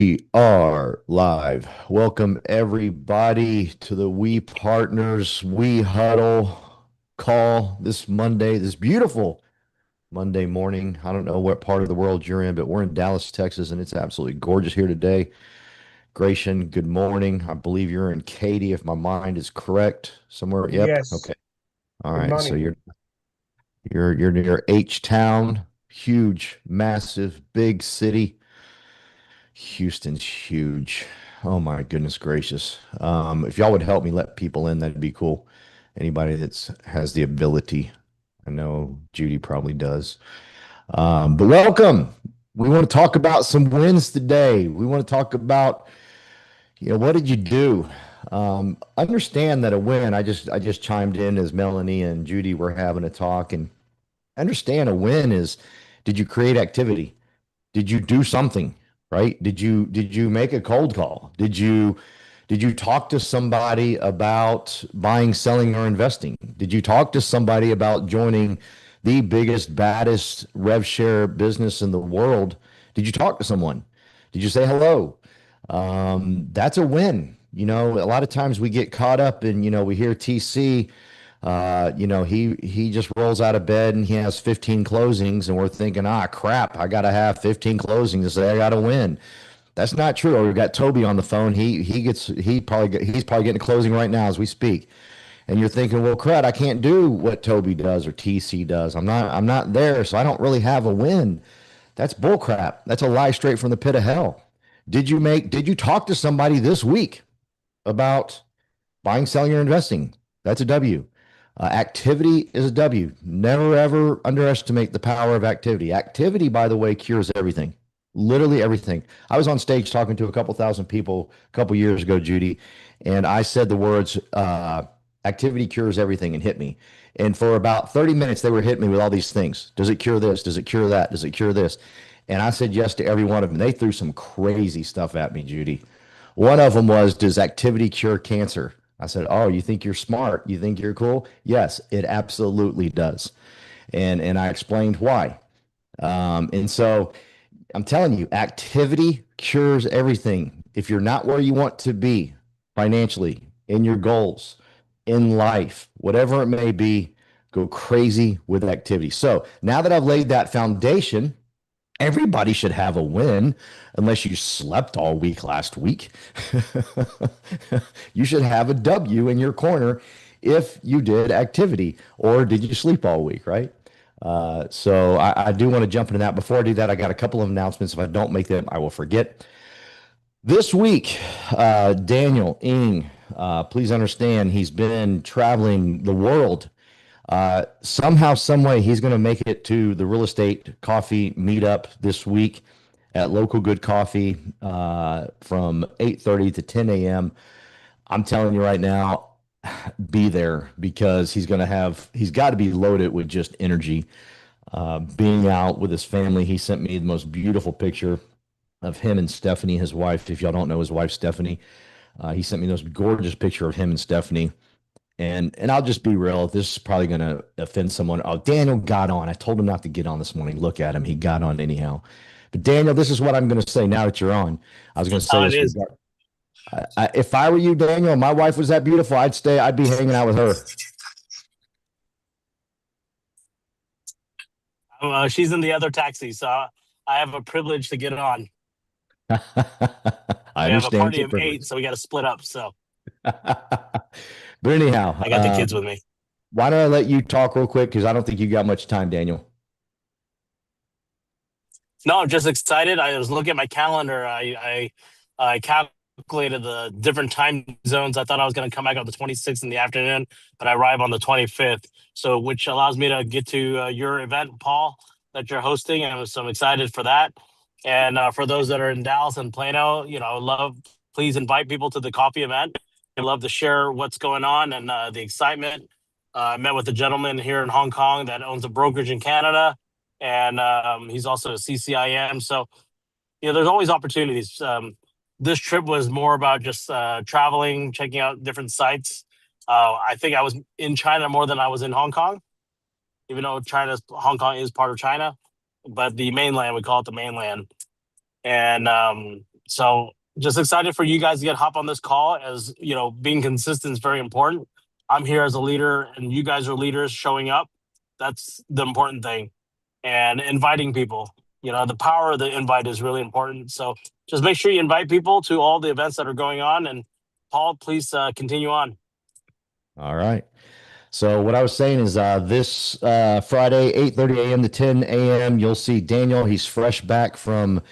We are live. Welcome everybody to the We Partners We Huddle call this Monday, this beautiful Monday morning. I don't know what part of the world you're in, but we're in Dallas, Texas, and it's absolutely gorgeous here today. Gratian, good morning. I believe you're in Katy, if my mind is correct. Somewhere. Yep. Yes. Okay. All Good right. So morning. you're near H Town, huge, massive, big city. Houston's huge. Oh my goodness gracious. If y'all would help me let people in, that'd be cool. Anybody that's has the ability. I know Judy probably does. But welcome. We want to talk about some wins today. We want to talk about, what did you do? Understand that a win, I just chimed in as Melanie and Judy were having a talk, and understand a win is, did you create activity? Did you do something, right? Did you make a cold call? Did you talk to somebody about buying, selling, or investing? Did you talk to somebody about joining the biggest, baddest rev share business in the world? Did you talk to someone? Did you say hello? That's a win. A lot of times we get caught up in, we hear TC, he just rolls out of bed and he has 15 closings, and we're thinking, crap, I gotta have 15 closings to say I gotta win. That's not true. Or we've got Toby on the phone. He's probably getting a closing right now as we speak. And you're thinking, well, crud, I can't do what Toby does or TC does. I'm not there, so I don't really have a win. That's bull crap. That's a lie straight from the pit of hell. Did you talk to somebody this week about buying, selling, or investing? That's a W. Activity is a W. Never ever underestimate the power of activity. Activity, by the way, cures everything. Literally everything. I was on stage talking to a couple thousand people a couple years ago, Judy, and I said the words, activity cures everything, and hit me. And for about 30 minutes, they were hitting me with all these things. Does it cure this? Does it cure that? Does it cure this? And I said yes to every one of them. They threw some crazy stuff at me, Judy. One of them was, does activity cure cancer? I said, oh, you think you're smart? You think you're cool? Yes, it absolutely does. And I explained why. And so I'm telling you, activity cures everything. If you're not where you want to be financially, in your goals, in life, whatever it may be, go crazy with activity. So now that I've laid that foundation, everybody should have a win unless you slept all week last week. You should have a W in your corner if you did activity, or did you sleep all week, right? So I do want to jump into that. Before I do that, I got a couple of announcements. If I don't make them, I will forget. This week, Daniel Ing, please understand, he's been traveling the world. Somehow, some way, he's going to make it to the real estate coffee meetup this week at Local Good Coffee from 8:30 to 10 a.m. I'm telling you right now, be there because he's got to be loaded with just energy. Being out with his family, he sent me the most beautiful picture of him and Stephanie, his wife. If y'all don't know his wife, Stephanie, he sent me this gorgeous picture of him and Stephanie. And I'll just be real. This is probably going to offend someone. Oh, Daniel got on. I told him not to get on this morning. Look at him. He got on anyhow. But Daniel, this is what I'm going to say now that you're on. I was going to say How it this. is. If I were you, Daniel, and my wife was that beautiful, I'd stay. I'd be hanging out with her. She's in the other taxi, so I have a privilege to get on. I We have a understand it's party a of eight, privilege. so we got to split up. So But anyhow, I got the kids with me. why don't I let you talk real quick? Because I don't think you got much time, Daniel. No, I'm just excited. I was looking at my calendar. I calculated the different time zones. I thought I was going to come back on the 26th in the afternoon, but I arrive on the 25th. So, which allows me to get to your event, Paul, that you're hosting, and so I'm excited for that. And for those that are in Dallas and Plano, love please invite people to the coffee event. I love to share what's going on and the excitement. I met with a gentleman here in Hong Kong that owns a brokerage in Canada, and he's also a CCIM. So there's always opportunities. This trip was more about just traveling, checking out different sites. I think I was in China more than I was in Hong Kong, even though Hong Kong is part of China, but the mainland, we call it the mainland. And So just excited for you guys to get hop on this call. As you know, being consistent is very important. I'm here as a leader, and you guys are leaders showing up. That's the important thing, and inviting people. You know, the power of the invite is really important. So just make sure you invite people to all the events that are going on. And Paul, please continue on. All right. So what I was saying is this Friday, 8:30 a.m. to 10 a.m., you'll see Daniel. He's fresh back from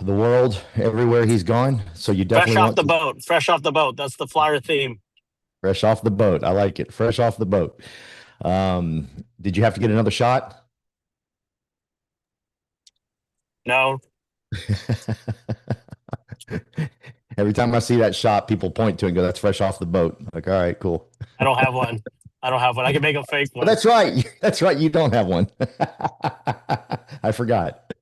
the world, everywhere he's gone. So you Fresh definitely off want the to boat. Fresh off the boat. That's the flyer theme. fresh off the boat. I like it. Fresh off the boat. Did you have to get another shot? No, Every time I see that shot, people point to it and go, "That's fresh off the boat." Like, all right, cool. I don't have one. I don't have one. I can make a fake But one. that's right. That's right. You don't have one. I forgot.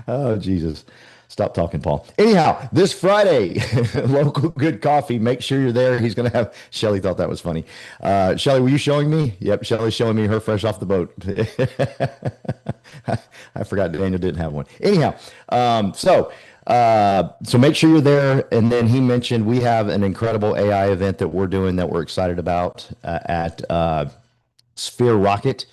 Oh, Jesus. Stop talking, Paul. Anyhow, this Friday, local good coffee. Make sure you're there. He's going to have. Shelly thought that was funny. Shelly, were you showing me? Yep, Shelly's showing me her fresh off the boat. I forgot Daniel didn't have one. Anyhow, so make sure you're there. And then he mentioned we have an incredible AI event that we're doing that we're excited about at Sphere Rocket.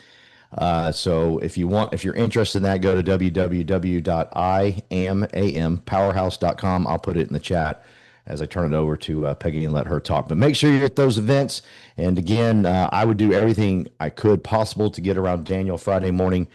So if you're interested in that, go to www.iamampowerhouse.com. I'll put it in the chat as I turn it over to Peggy and let her talk. But make sure you're at those events. And again, I would do everything I could possible to get around Daniel Friday morning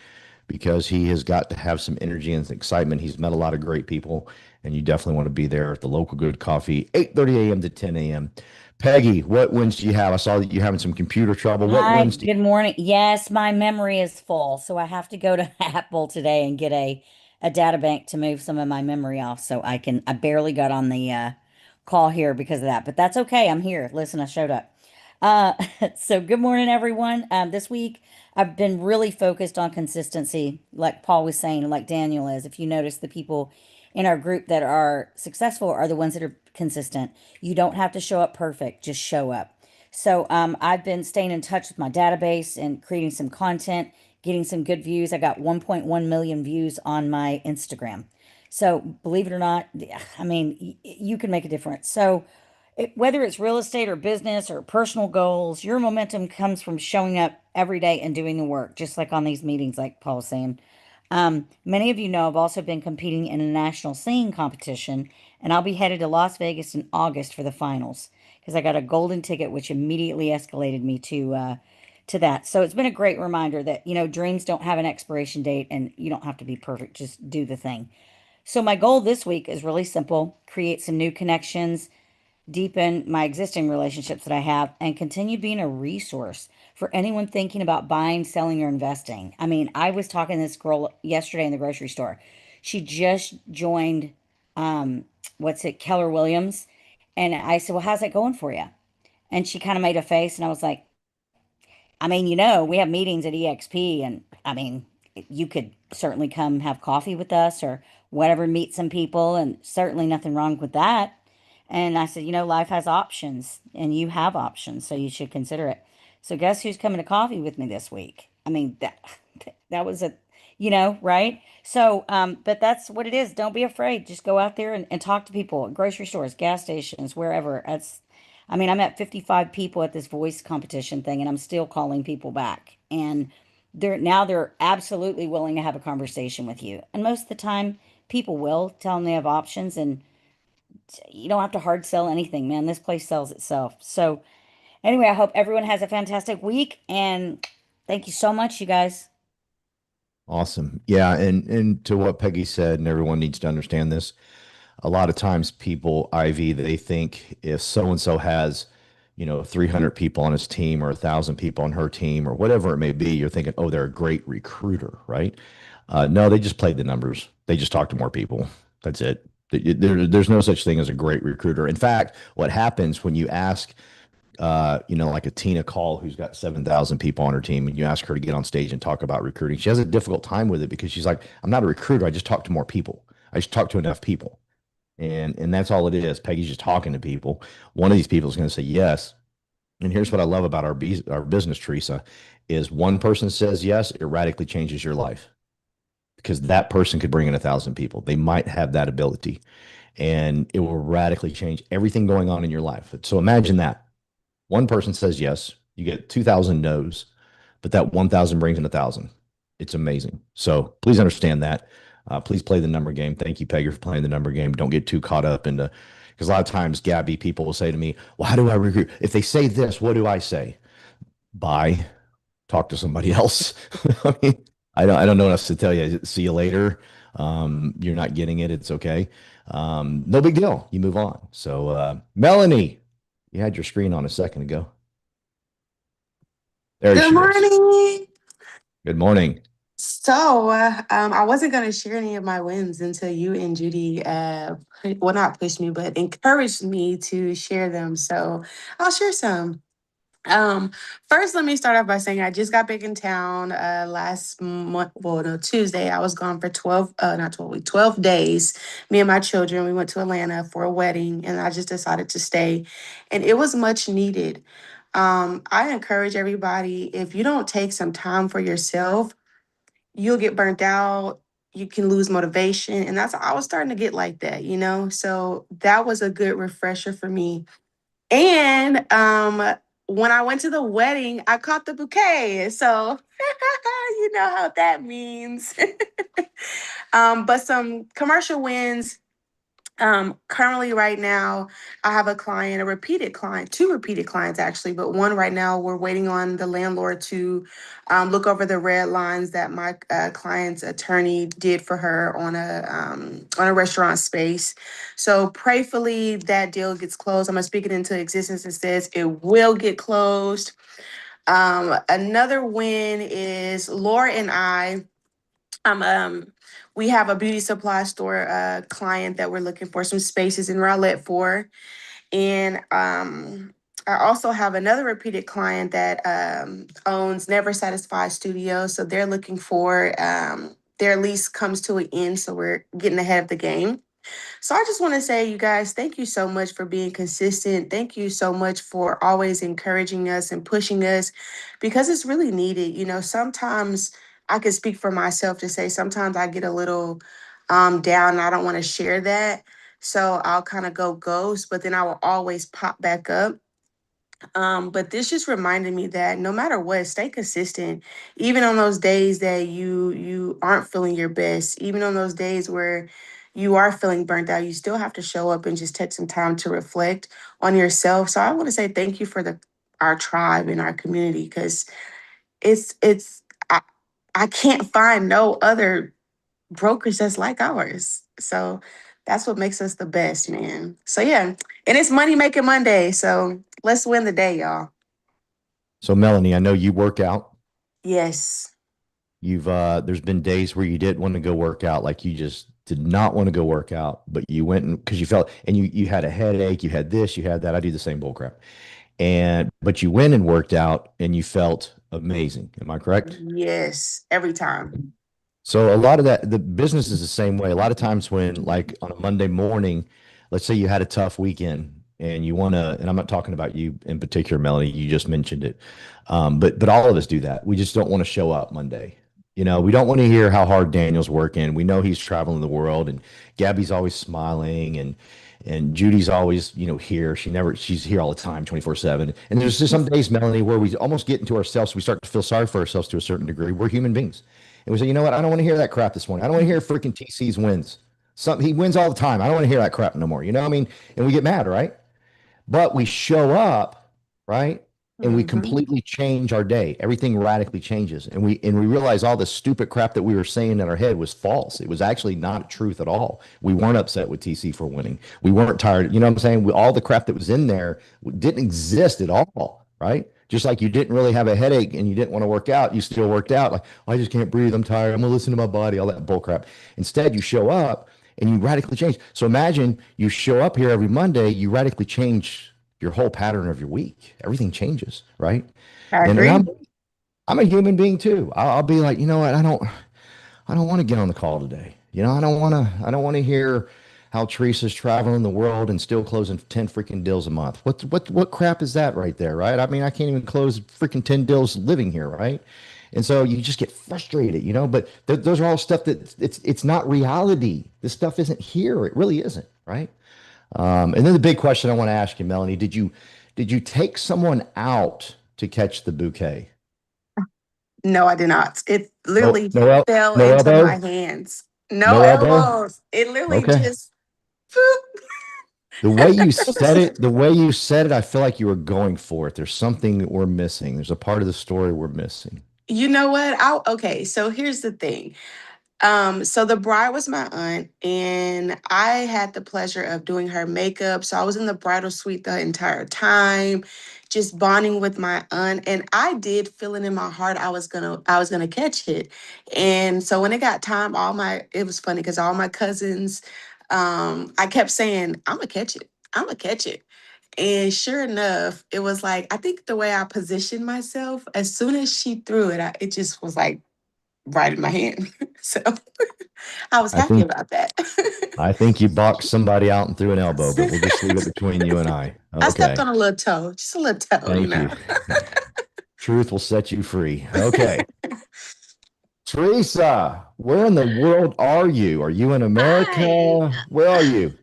because he has got to have some energy and excitement. He's met a lot of great people, and you definitely want to be there at the local good coffee, 8:30 a.m. to 10 a.m. Peggy, what wins do you have? I saw that you're having some computer trouble. What Hi, wins do good morning. Yes, my memory is full, so I have to go to Apple today and get a data bank to move some of my memory off so I barely got on the call here because of that, but that's okay. I'm here. Listen, I showed up. Uh so good morning everyone. This week I've been really focused on consistency, like Paul was saying, and like Daniel is. If you notice, the people in our group that are successful are the ones that are consistent. You don't have to show up perfect, just show up. So I've been staying in touch with my database and creating some content, getting some good views. I got 1.1 million views on my Instagram. So believe it or not, I mean, you can make a difference. So whether it's real estate or business or personal goals, your momentum comes from showing up every day and doing the work, just like on these meetings, like Paul was saying. Many of you know I've also been competing in a national singing competition, and I'll be headed to Las Vegas in August for the finals because I got a golden ticket, which immediately escalated me to that. So it's been a great reminder that dreams don't have an expiration date, and you don't have to be perfect. Just do the thing. So my goal this week is really simple: create some new connections, deepen my existing relationships that I have, and continue being a resource for anyone thinking about buying, selling, or investing. I mean, I was talking to this girl yesterday in the grocery store. She just joined, um, Keller Williams. And I said, "Well, how's that going for you?" And she kind of made a face, and I was like, I mean, we have meetings at EXP, and I mean, you could certainly come have coffee with us or whatever, meet some people, and certainly nothing wrong with that. And I said, life has options, and you have options, so you should consider it. So guess who's coming to coffee with me this week? I mean, that was right? So, but that's what it is. Don't be afraid. Just go out there and talk to people at grocery stores, gas stations, wherever. I mean, I'm at 55 people at this voice competition thing, and I'm still calling people back. And they're absolutely willing to have a conversation with you. And most of the time, people will tell them they have options, and you don't have to hard sell anything, man. This place sells itself. So, anyway, I hope everyone has a fantastic week, and thank you so much, you guys. Awesome. Yeah, and to what Peggy said, and everyone needs to understand this. A lot of times people, Ivy, they think if so and so has, 300 people on his team or 1,000 people on her team or whatever it may be, you're thinking, oh, they're a great recruiter, right? No, they just played the numbers. They just talk to more people. That's it. There's no such thing as a great recruiter. In fact, what happens when you ask like a Tina Call who's got 7,000 people on her team, and you ask her to get on stage and talk about recruiting. She has a difficult time with it because she's like, I'm not a recruiter. I just talk to more people. I just talk to enough people. And that's all it is. Peggy's just talking to people. One of these people is going to say yes. And here's what I love about our business, Teresa, is one person says yes, it radically changes your life because that person could bring in 1,000 people. They might have that ability. and it will radically change everything going on in your life. So imagine that one person says yes, you get 2,000 no's, but that 1,000 brings in 1,000. It's amazing. So please understand that. Please play the number game. Thank you, Peggy, for playing the number game. Don't get too caught up into, because a lot of times, Gabby, people will say to me, well, how do I recruit? If they say this, what do I say? Bye. Talk to somebody else. I mean, I don't know what else to tell you. See you later. You're not getting it. It's okay. No big deal. You move on. So, Melanie, you had your screen on a second ago. There Good she is. morning. Good morning. So, I wasn't going to share any of my wins until you and Judy, well, not pushed me, but encouraged me to share them. So, I'll share some. Um, First, let me start off by saying I just got back in town last month. Well, no, Tuesday. I was gone for 12, not 12 weeks, 12 days. Me and my children, we went to Atlanta for a wedding, and I just decided to stay. And it was much needed. I encourage everybody, if you don't take some time for yourself, you'll get burnt out. You can lose motivation. And that's, I was starting to get like that, you know? So that was a good refresher for me. And when I went to the wedding, I caught the bouquet. So you know how that means. But some commercial wins. Currently, right now, I have a client, a repeated client, two repeated clients actually, but one right now. We're waiting on the landlord to look over the red lines that my client's attorney did for her on a restaurant space. So, prayfully, that deal gets closed. I'm gonna speak it into existence and says it will get closed. Another win is Laura and I. We have a beauty supply store client that we're looking for some spaces in Rowlett for. And I also have another repeated client that owns Never Satisfied Studio. So they're looking for their lease comes to an end. So we're getting ahead of the game. So I just want to say, you guys, thank you so much for being consistent. Thank you so much for always encouraging us and pushing us because it's really needed. You know, sometimes I can speak for myself to say sometimes I get a little down and I don't want to share that. So I'll kind of go ghost, but then I will always pop back up. But this just reminded me that no matter what, stay consistent. Even on those days that you aren't feeling your best, even on those days where you are feeling burnt out, you still have to show up and just take some time to reflect on yourself. So I want to say thank you for the our tribe and our community because it's I can't find no other brokerage that's like ours. So that's what makes us the best, man. So yeah, and it's Money Making Monday. So let's win the day, y'all. So, Melanie, I know you work out. Yes. You've there's been days where you didn't want to go work out, like you just did not want to go work out, but you went and because you felt and you had a headache, you had this, you had that. I do the same bull crap. And but you went and worked out and you felt amazing. Am I correct? Yes. Every time. So a lot of that, the business is the same way. A lot of times when, like on a Monday morning, let's say you had a tough weekend and you want to, and I'm not talking about you in particular, Melanie, you just mentioned it. But all of us do that. We just don't want to show up Monday. You know, we don't want to hear how hard Daniel's working. We know he's traveling the world and Gabby's always smiling and Judy's always, here. She's here all the time, 24/7. And there's just some days, Melanie, where we almost get into ourselves. We start to feel sorry for ourselves to a certain degree. We're human beings. And we say, you know what? I don't want to hear that crap this morning. I don't want to hear freaking TC's wins. He wins all the time. I don't want to hear that crap no more. You know what I mean? And we get mad, right? But we show up, right? And we Mm-hmm. completely change our day. Everything radically changes. And we realize all the stupid crap that we were saying in our head was false. It was actually not truth at all. We weren't upset with TC for winning. We weren't tired. You know what I'm saying? All the crap that was in there didn't exist at all, right? Just like you didn't really have a headache and you didn't want to work out, you still worked out. Like, oh, I just can't breathe. I'm tired. I'm gonna listen to my body, all that bull crap. Instead, you show up and you radically change. So imagine you show up here every Monday, you radically change your whole pattern of your week. Everything changes, right? I And agree. I'm a human being too. I'll be like, you know what? I don't want to get on the call today. I don't want to hear how Teresa's traveling the world and still closing 10 freaking deals a month. What crap is that right there, right? I mean, I can't even close freaking 10 deals living here, right? And so you just get frustrated, but those are all stuff that it's not reality. This stuff isn't here. It really isn't. right? And then the big question I want to ask you, Melanie, did you take someone out to catch the bouquet? No, I did not. It No, literally no, fell no into my elbow, hands. No no elbow. elbows. It literally Okay. just. Boop. The way you said it, I feel like you were going for it. There's something that we're missing. There's a part of the story we're missing. You know what? Okay, so here's the thing. So the bride was my aunt, and I had the pleasure of doing her makeup. So I was in the bridal suite the entire time, just bonding with my aunt. And I did feel it in my heart I was gonna catch it. And so when it got time, it was funny because all my cousins, I kept saying, I'm gonna catch it. I'm gonna catch it. And sure enough, it was like, I think the way I positioned myself, as soon as she threw it, it just was like right in my hand. So I was I happy think about that. I think you boxed somebody out and threw an elbow, but we'll just leave it between you and I. I stepped Okay. on a little toe, just a little toe, you Thank know. you. Truth will set you free. Okay. Teresa, where in the world are you? Are you in Hi. America? Where are you?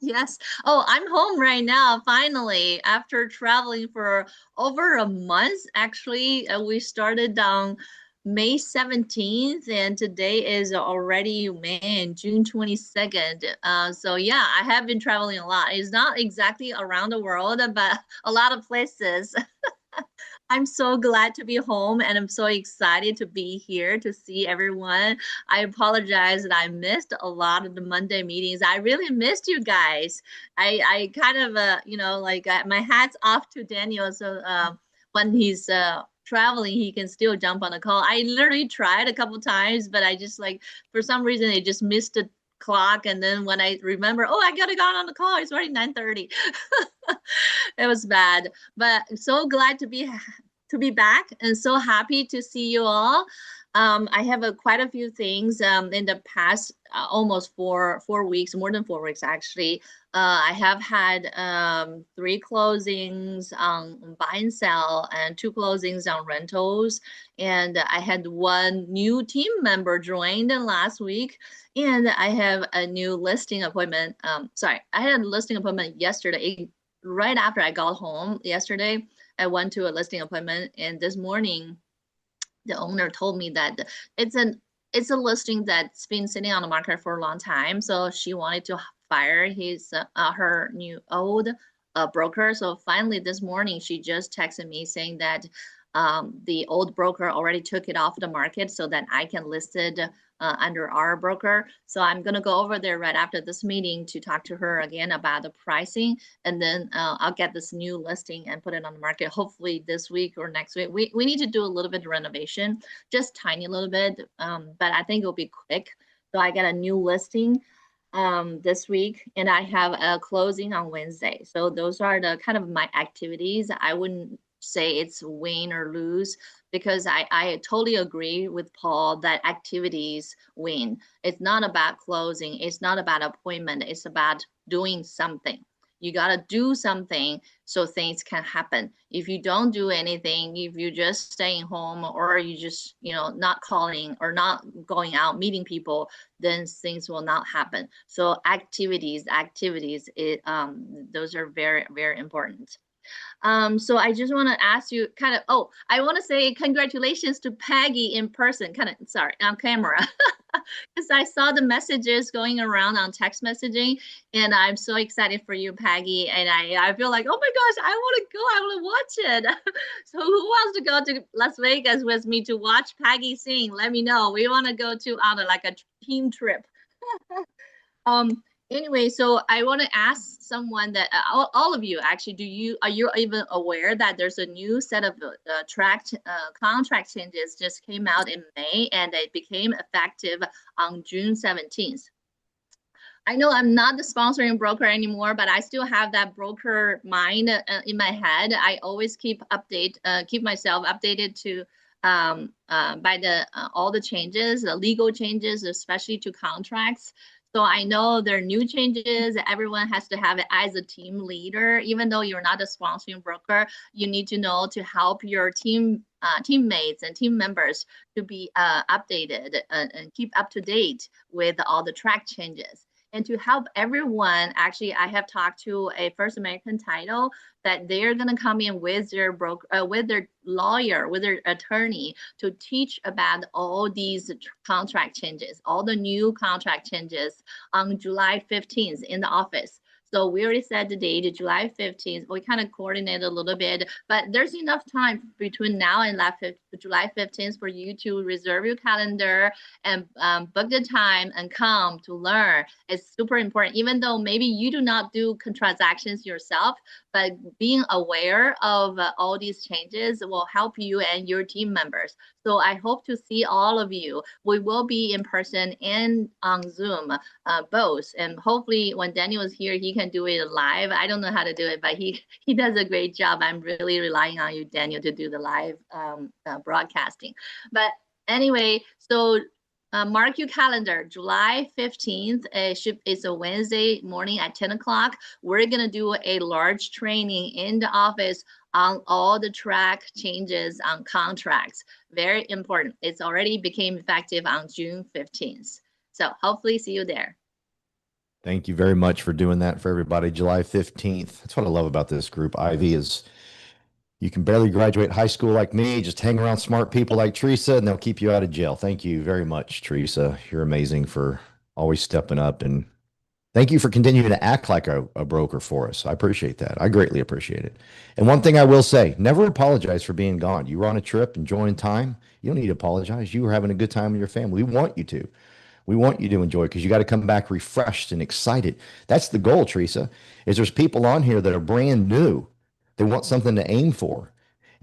Yes. Oh, I'm home right now, finally, after traveling for over a month. Actually, we started on May 17th, and today is already, man, June 22nd. So yeah, I have been traveling a lot. It's not exactly around the world, but a lot of places. I'm so glad to be home and I'm so excited to be here to see everyone. I apologize that I missed a lot of the Monday meetings. I really missed you guys. I kind of my hat's off to Daniel. So when he's traveling, he can still jump on a call. I literally tried a couple times, but I just like for some reason I just missed the clock. And then when I remember, oh, I gotta go on the call. It's already 9:30. It was bad, but so glad to be back and so happy to see you all. I have quite a few things in the past almost 4 weeks, more than 4 weeks actually. I have had 3 closings on buy and sell and 2 closings on rentals. And I had one new team member join last week. And I have a new listing appointment. Sorry, I had a listing appointment yesterday, right after I got home yesterday. I went to a listing appointment, and this morning the owner told me that it's an it's a listing that's been sitting on the market for a long time. So she wanted to fire her new old broker. So finally this morning she just texted me saying that the old broker already took it off the market so that I can list it under our broker. So I'm going to go over there right after this meeting to talk to her again about the pricing. And then I'll get this new listing and put it on the market hopefully this week or next week. We need to do a little bit of renovation, just tiny little bit, but I think it'll be quick. So I get a new listing this week, and I have a closing on Wednesday. So those are the kind of my activities. I wouldn't say it's win or lose because I totally agree with Paul that activities win. It's not about closing, it's not about appointment, it's about doing something. You got to do something so things can happen. If you don't do anything, if you're just staying home or you just, not calling or not going out meeting people, then things will not happen. So activities, those are very, very important. So I just want to ask you I want to say congratulations to Peggy in person, sorry, on camera. Because I saw the messages going around on text messaging, and I'm so excited for you, Peggy. And I feel like, oh my gosh, I want to go, I want to watch it. So who wants to go to Las Vegas with me to watch Peggy sing? Let me know. We want to go on a team trip. Um, anyway, so I want to ask someone that all of you actually, are you even aware that there's a new set of contract changes just came out in May and it became effective on June 17th? I know I'm not the sponsoring broker anymore, but I still have that broker mind in my head. I always keep myself updated to by all the changes, the legal changes, especially to contracts. So I know there are new changes. Everyone has to have it as a team leader. Even though you're not a sponsoring broker, you need to know to help your teammates and team members to be updated and keep up to date with all the track changes. And to help everyone, actually, I have talked to a First American title that they're going to come in with their with their lawyer, with their attorney to teach about all these contract changes, all the new contract changes on July 15th in the office. So we already set the date, July 15th. We kind of coordinate a little bit, but there's enough time between now and July 15th for you to reserve your calendar and book the time and come to learn. It's super important, even though maybe you do not do transactions yourself, but being aware of all these changes will help you and your team members. So I hope to see all of you. We will be in person and on Zoom, both. And hopefully when Daniel is here, he can do it live. I don't know how to do it, but he does a great job. I'm really relying on you, Daniel, to do the live broadcasting. But anyway, so mark your calendar, July 15th. It's a Wednesday morning at 10 o'clock. We're going to do a large training in the office on all the track changes on contracts. Very important. It's already became effective on June 15th. So hopefully see you there. Thank you very much for doing that for everybody. July 15th. That's what I love about this group. Ivy is, you can barely graduate high school like me, just hang around smart people like Teresa and they'll keep you out of jail. Thank you very much, Teresa. You're amazing for always stepping up, and thank you for continuing to act like a broker for us. I appreciate that. I greatly appreciate it. And one thing I will say, never apologize for being gone. You were on a trip, enjoying time. You don't need to apologize. You were having a good time with your family. We want you to. We want you to enjoy, because you got to come back refreshed and excited. That's the goal, Teresa, is there's people on here that are brand new. They want something to aim for,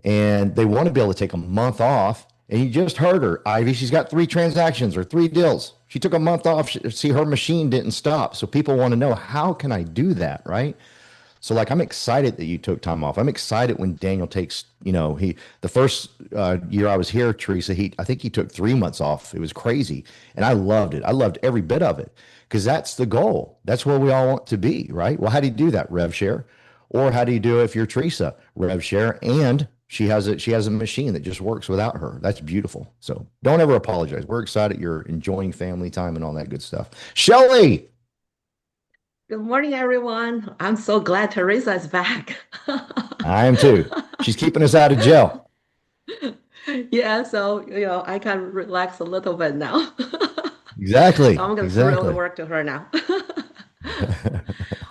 and they want to be able to take a month off. And you just heard her, Ivy. She's got 3 transactions or 3 deals. She took a month off. See, her machine didn't stop. So people want to know, how can I do that, right? So like, I'm excited that you took time off. I'm excited when Daniel takes, the first year I was here, Teresa, I think he took 3 months off. It was crazy. And I loved it. I loved every bit of it, because that's the goal. That's where we all want to be, right? Well, how do you do that? Rev share. Or how do you do it if you're Teresa? Rev share, and she has a machine that just works without her. That's beautiful. So don't ever apologize. We're excited you're enjoying family time and all that good stuff. Shelly. Good morning, everyone. I'm so glad Teresa is back. I am too. She's keeping us out of jail. Yeah, so I can relax a little bit now. Exactly. So I'm going to throw the work to her now.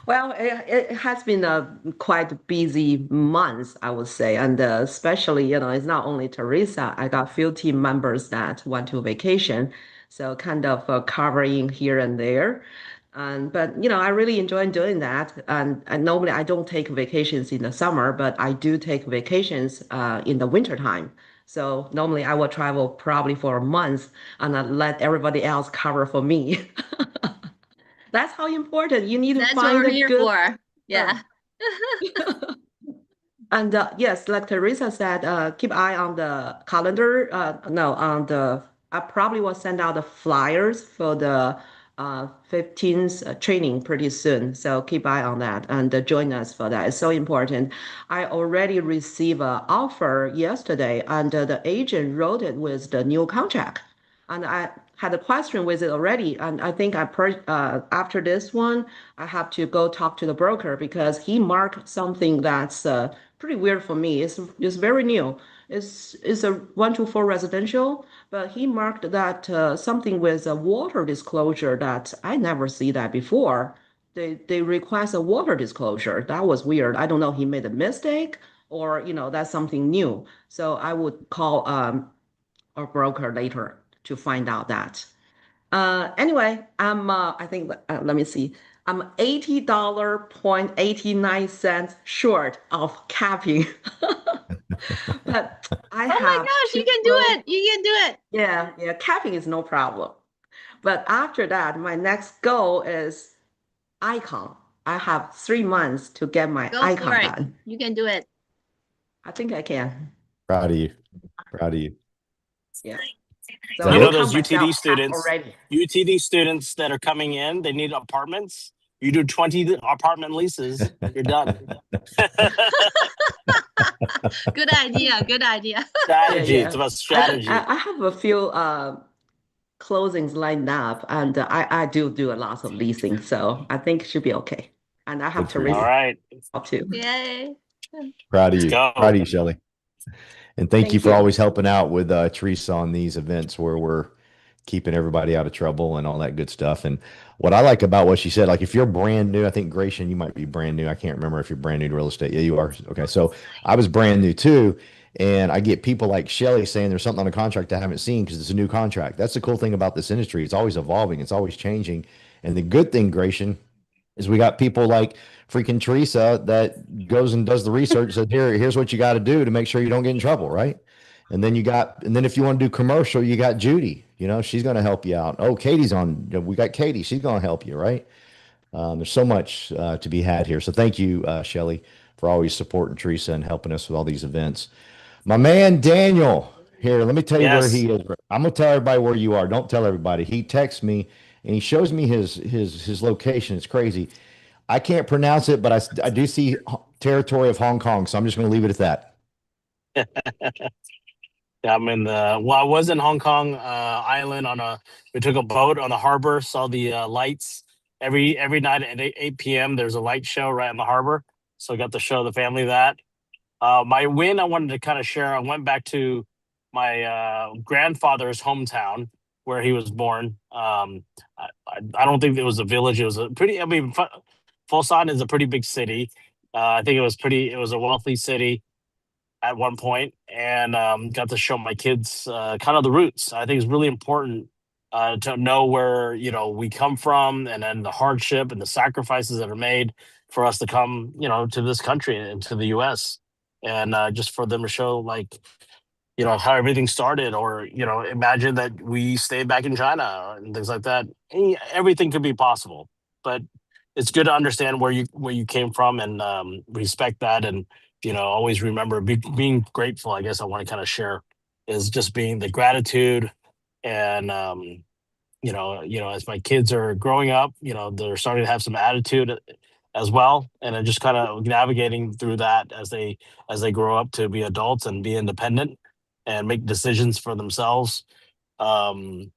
Well, it has been a quite busy month, I would say, and especially, it's not only Teresa. I got a few team members that went to vacation, so kind of covering here and there. But I really enjoy doing that. And normally I don't take vacations in the summer, but I do take vacations in the wintertime. So normally I will travel probably for a month and I let everybody else cover for me. That's how important. You need to That's find what we're a here good. for. Yeah. And yes, like Teresa said, keep eye on the calendar. No, on the I probably will send out the flyers for the 15th training pretty soon. So keep eye on that and join us for that. It's so important. I already received an offer yesterday, and the agent wrote it with the new contract. And I had a question with it already, and I think after this one, I have to go talk to the broker, because he marked something that's pretty weird for me. It's very new. It's a 124 residential, but he marked that something with a water disclosure that I never see that before. They request a water disclosure. That was weird. I don't know, he made a mistake, or that's something new. So I would call a broker later to find out that. Anyway, I think, let me see. I'm $80.89 short of capping. But I Oh my have gosh, you two can do it. You can do it. Yeah, capping is no problem. But after that, my next goal is icon. I have 3 months to get my Go for icon it. done. You can do it. I think I can. Proud of you. Proud of you. Yeah. Is So that I You it? know will those count myself UTD students, already. UTD students that are coming in, they need apartments. You do 20 apartment leases, you're done. Good idea. Good idea. Yeah, Strategy. It's yeah. about I strategy. I have a few closings lined up, and I do a lot of leasing, so I think it should be okay. And I have Good for Teresa All you. right, too. Yay. Proud of let's you. go. Proud of you, Shelley. And thank you Thank for you. always helping out with Teresa on these events where we're keeping everybody out of trouble and all that good stuff. And what I like about what she said, like if you're brand new, I think Gratian, you might be brand new. I can't remember if you're brand new to real estate. Yeah, you are. Okay. So I was brand new too. And I get people like Shelly saying there's something on a contract I haven't seen because it's a new contract. That's the cool thing about this industry. It's always evolving, it's always changing. And the good thing, Gratian, is we got people like freaking Teresa that goes and does the research, says, here's what you got to do to make sure you don't get in trouble, right? And then if you want to do commercial, you got Judy, she's going to help you out. Oh, Katie's on, we got Katie, she's going to help you, right? There's so much to be had here. So thank you, Shelly, for always supporting Teresa and helping us with all these events. My man, Daniel, here, let me tell you where Yes. he is. I'm going to tell everybody where you are. Don't tell everybody. He texts me and he shows me his location. It's crazy. I can't pronounce it, but I do see territory of Hong Kong. So I'm just going to leave it at that. Yeah, I'm in the. Well, I was in Hong Kong Island on a. We took a boat on the harbor, saw the lights every night at 8 p.m. There's a light show right in the harbor, so I got to show the family that. My win, I wanted to kind of share. I went back to my grandfather's hometown where he was born. I don't think it was a village. It was a pretty. I mean, Fusan is a pretty big city. I think it was pretty. It was a wealthy city at one point, and got to show my kids kind of the roots. I think it's really important to know where we come from, and then the hardship and the sacrifices that are made for us to come, to this country and to the U.S. And just for them to show like how everything started, or imagine that we stayed back in China and things like that. Everything could be possible, but it's good to understand where you came from, and respect that, and always remember being grateful. I guess I want to kind of share is just being the gratitude, and as my kids are growing up, they're starting to have some attitude as well, and then just kind of navigating through that as they grow up to be adults and be independent and make decisions for themselves. Um,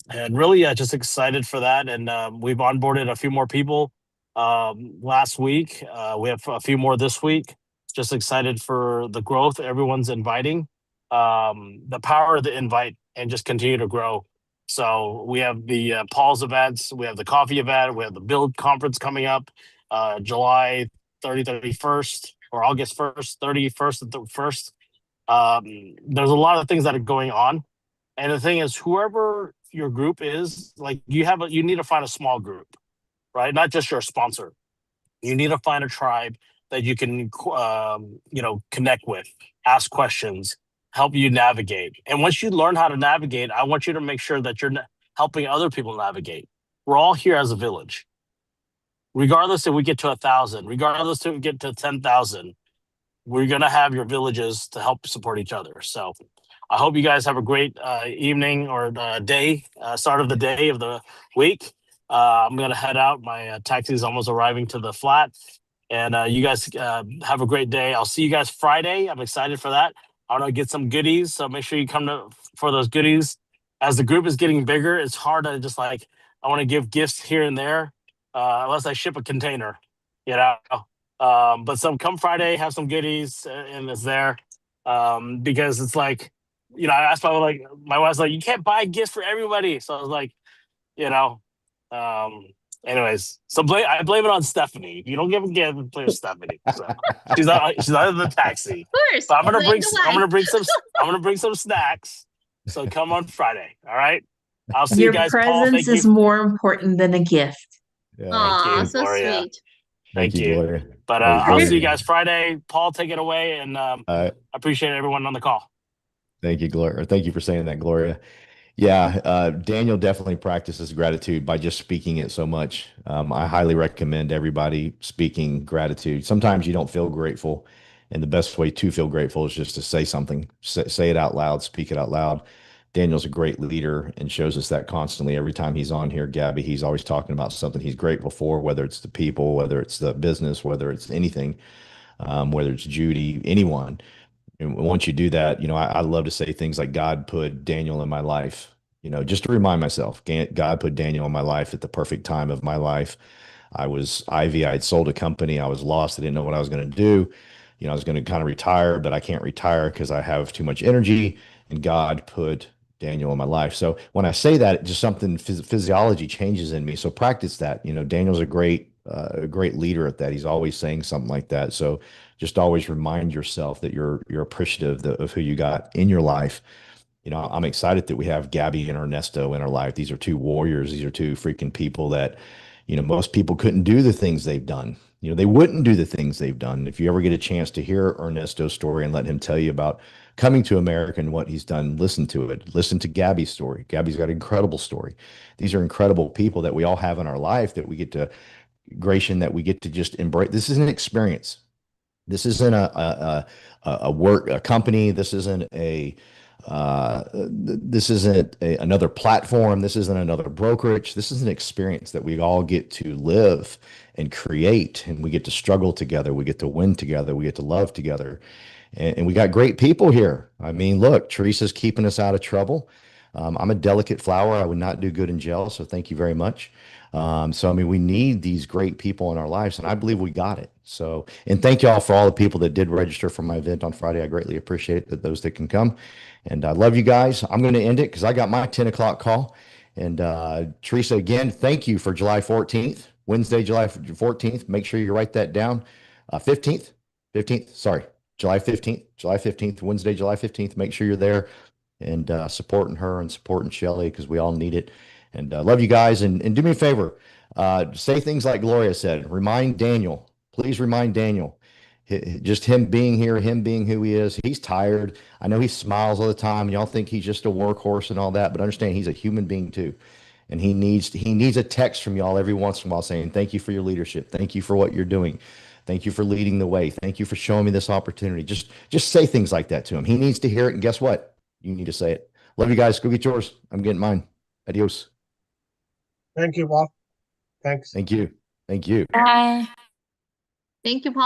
and really, yeah, just excited for that. And we've onboarded a few more people last week. We have a few more this week. Just excited for the growth everyone's inviting, the power of the invite, and just continue to grow. So we have the Paul's events, we have the coffee event, we have the Build conference coming up July 31st, or August 1st, 31st, and 1st. There's a lot of things that are going on. And the thing is, whoever your group is, like you need to find a small group, right? Not just your sponsor. You need to find a tribe that you can, connect with, ask questions, help you navigate. And once you learn how to navigate, I want you to make sure that you're helping other people navigate. We're all here as a village. Regardless if we get to 1,000, regardless if we get to 10,000, we're going to have your villages to help support each other. So I hope you guys have a great evening or day, start of the day of the week. I'm going to head out. My taxi is almost arriving to the flat. And you guys have a great day. I'll see you guys Friday. I'm excited for that. I want to get some goodies. So make sure you come for those goodies. As the group is getting bigger, it's hard to just I want to give gifts here and there, unless I ship a container, you know. But come Friday, have some goodies, and it's there, because it's I asked my wife's like, you can't buy gifts for everybody, so I was like, you know, um, anyways, so I blame it on Stephanie. If you don't give a gift, blame Stephanie. So she's not in the taxi, Of course, but I'm gonna blame bring the I'm wife. gonna bring some I'm gonna bring some snacks. So come on Friday, all right? I'll see you Your guys. Paul, presence thank you, is more important than a gift. Yeah. thank Aw, you, so Gloria. sweet. Thank Thank you, you. Gloria. But That was I'll see great. you guys Friday. Paul, take it away, and Uh, appreciate everyone on the call. Thank you, Gloria. Thank you for saying that, Gloria. Yeah, Daniel definitely practices gratitude by just speaking it so much. I highly recommend everybody speaking gratitude. Sometimes you don't feel grateful, and the best way to feel grateful is just to say something, say it out loud, speak it out loud. Daniel's a great leader and shows us that constantly. Every time he's on here, Gabby, he's always talking about something he's grateful for, whether it's the people, whether it's the business, whether it's anything, whether it's Judy, anyone. And once you do that, I love to say things like God put Daniel in my life just to remind myself, God put Daniel in my life at the perfect time of my life. I was Ivy. I had sold a company. I was lost. I didn't know what I was going to do. I was going to kind of retire, but I can't retire because I have too much energy. And God put Daniel in my life. So when I say that, just something physiology changes in me. So practice that. Daniel's a great leader at that. He's always saying something like that. So just always remind yourself that you're appreciative of who you got in your life. I'm excited that we have Gabby and Ernesto in our life. These are two warriors. These are two freaking people that, most people couldn't do the things they've done. They wouldn't do the things they've done. If you ever get a chance to hear Ernesto's story and let him tell you about coming to America and what he's done, listen to it. Listen to Gabby's story. Gabby's got an incredible story. These are incredible people that we all have in our life that we get to, Gratian, that we get to just embrace. This is an experience. This isn't a company. This isn't another platform. This isn't another brokerage. This is an experience that we all get to live and create, and we get to struggle together. We get to win together. We get to love together. And we got great people here. I mean, look, Teresa's keeping us out of trouble. I'm a delicate flower. I would not do good in jail. So thank you very much. So, I mean, we need these great people in our lives, and I believe we got it. So, and thank you all for all the people that did register for my event on Friday. I greatly appreciate it, that those that can come. And I love you guys. I'm going to end it because I got my 10 o'clock call. And Teresa, again, thank you for July 14th, Wednesday, July 14th. Make sure you write that down. 15th, sorry, July 15th, Wednesday, July 15th. Make sure you're there and supporting her and supporting Shelly because we all need it. And love you guys. And do me a favor, say things like Gloria said. Remind Daniel, please remind Daniel, just him being here, him being who he is. He's tired. I know he smiles all the time. Y'all think he's just a workhorse and all that, but understand he's a human being too. And he needs a text from y'all every once in a while saying, thank you for your leadership. Thank you for what you're doing. Thank you for leading the way. Thank you for showing me this opportunity. Just say things like that to him. He needs to hear it. And guess what? You need to say it. Love you guys. Go get yours. I'm getting mine. Adios. Thank you, Bob. Thanks. Thank you. Thank you. Bye. Thank you, Paul.